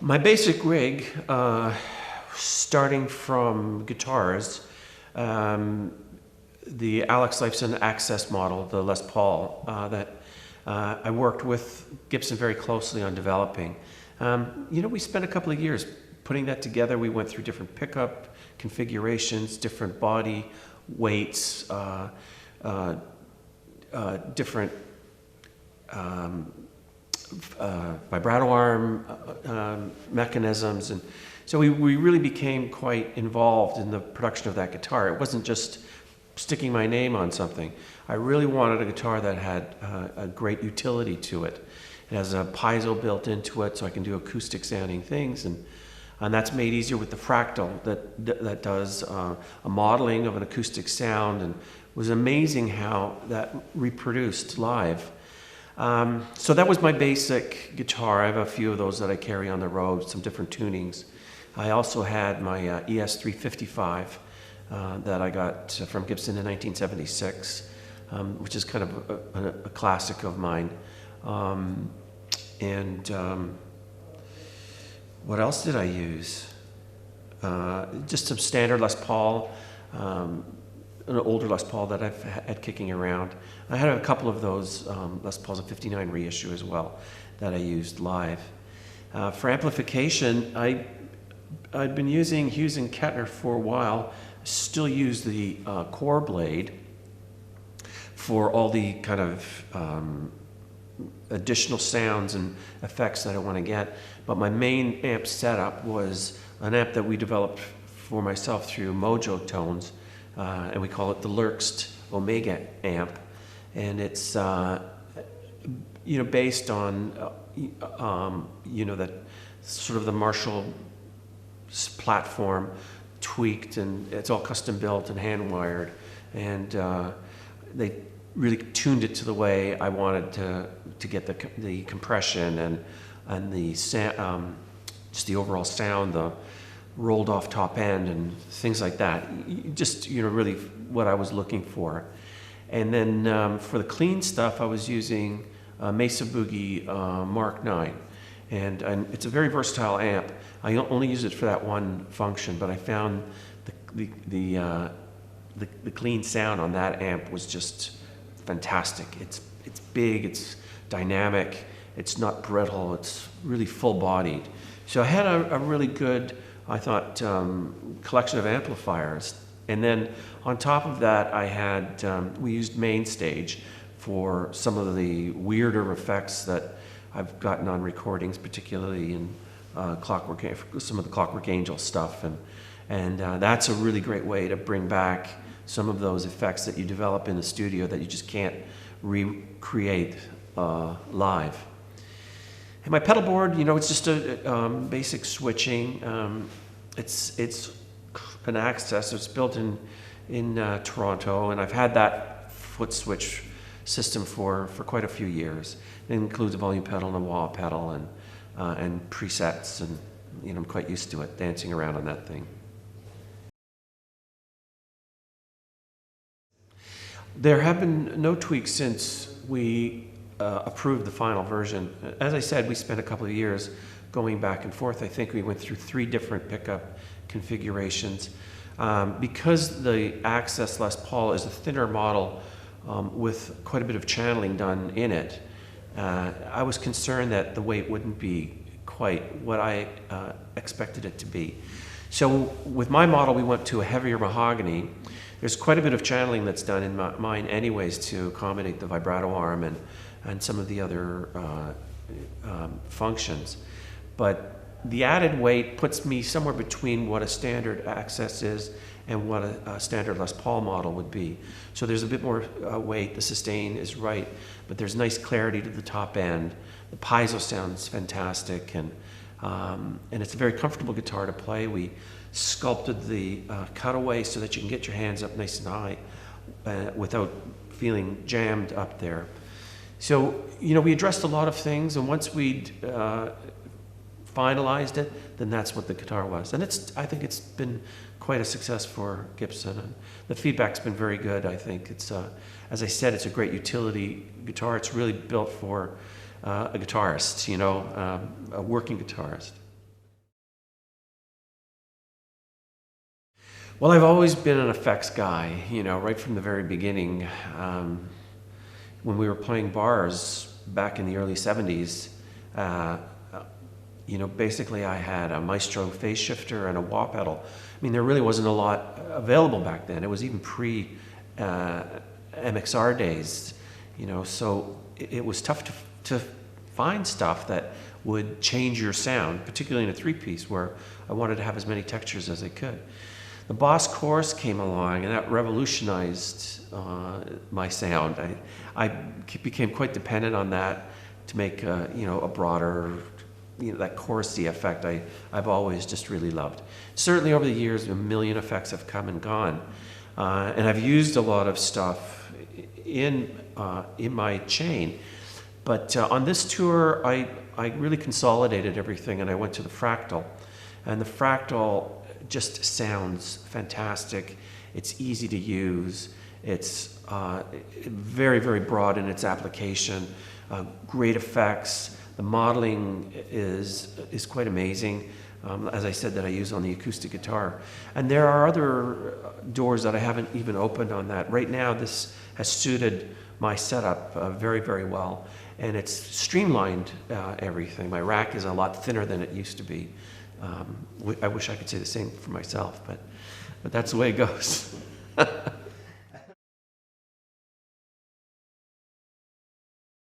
My basic rig, starting from guitars, the Alex Lifeson Access model, the Les Paul, that I worked with Gibson very closely on developing. We spent a couple of years putting that together. We went through different pickup configurations, different body weights, different vibrato arm mechanisms, and so we really became quite involved in the production of that guitar. It wasn't just sticking my name on something. I really wanted a guitar that had a great utility to it. It has a piezo built into it, so I can do acoustic sounding things, and that's made easier with the Fractal that does a modeling of an acoustic sound, and it was amazing how that reproduced live. So that was my basic guitar. I have a few of those that I carry on the road, some different tunings. I also had my ES355 that I got from Gibson in 1976, which is kind of a classic of mine. What else did I use? Just some standard Les Paul, an older Les Paul that I've had kicking around. I had a couple of those Les Pauls, a 59 reissue as well, that I used live. For amplification, I'd been using Hughes and Kettner for a while. Still use the core blade for all the kind of additional sounds and effects that I want to get. But my main amp setup was an amp that we developed for myself through Mojo Tones, and we call it the Lurkst Omega amp. And it's based on that sort of the Marshall platform, tweaked, and it's all custom built and hand wired, and they really tuned it to the way I wanted to get the compression and the just the overall sound, the rolled off top end and things like that. Just really what I was looking for. And then for the clean stuff, I was using Mesa Boogie Mark 9, and it's a very versatile amp. I only use it for that one function, but I found the clean sound on that amp was just fantastic. It's big, it's dynamic, it's not brittle, it's really full-bodied. So I had a really good, I thought, collection of amplifiers. And then on top of that, I had we used Mainstage for some of the weirder effects that I've gotten on recordings, particularly in some of the Clockwork Angels stuff, and that's a really great way to bring back some of those effects that you develop in the studio that you just can't recreate live. And my pedal board, it's just a basic switching. It's an Access. It's built in Toronto, and I've had that foot switch system for quite a few years. It includes a volume pedal and a wah pedal and presets, and I'm quite used to it, dancing around on that thing. There have been no tweaks since we approved the final version. As I said, we spent a couple of years going back and forth. I think we went through 3 different pickup configurations. Because the Access Les Paul is a thinner model with quite a bit of channeling done in it, I was concerned that the weight wouldn't be quite what I expected it to be. So with my model, we went to a heavier mahogany. There's quite a bit of channeling that's done in mine anyways to accommodate the vibrato arm and some of the other functions. But the added weight puts me somewhere between what a standard Access is and what a standard Les Paul model would be. So there's a bit more weight, the sustain is right, but there's nice clarity to the top end. The piezo sounds fantastic, and it's a very comfortable guitar to play. We sculpted the cutaway so that you can get your hands up nice and high without feeling jammed up there. So, we addressed a lot of things, and once we'd finalized it, then that's what the guitar was. And I think it's been quite a success for Gibson, and the feedback's been very good. I think it's, as I said, it's a great utility guitar. It's really built for a guitarist, a working guitarist. Well, I've always been an effects guy, right from the very beginning. When we were playing bars back in the early 70s, basically I had a Maestro phase shifter and a wah pedal. I mean, there really wasn't a lot available back then. It was even pre MXR days, so it was tough to find stuff that would change your sound, particularly in a three-piece where I wanted to have as many textures as I could. The Boss Chorus came along, and that revolutionized my sound. I became quite dependent on that to make a broader, that chorusy effect I've always just really loved. Certainly over the years, a million effects have come and gone, and I've used a lot of stuff in my chain. But on this tour, I really consolidated everything, and I went to the Fractal, and the Fractal just sounds fantastic. It's easy to use. It's very, very broad in its application. Great effects. The modeling is quite amazing. As I said, that I use on the acoustic guitar. And there are other doors that I haven't even opened on that. Right now, this has suited my setup very, very well. And it's streamlined everything. My rack is a lot thinner than it used to be. I wish I could say the same for myself, but that's the way it goes.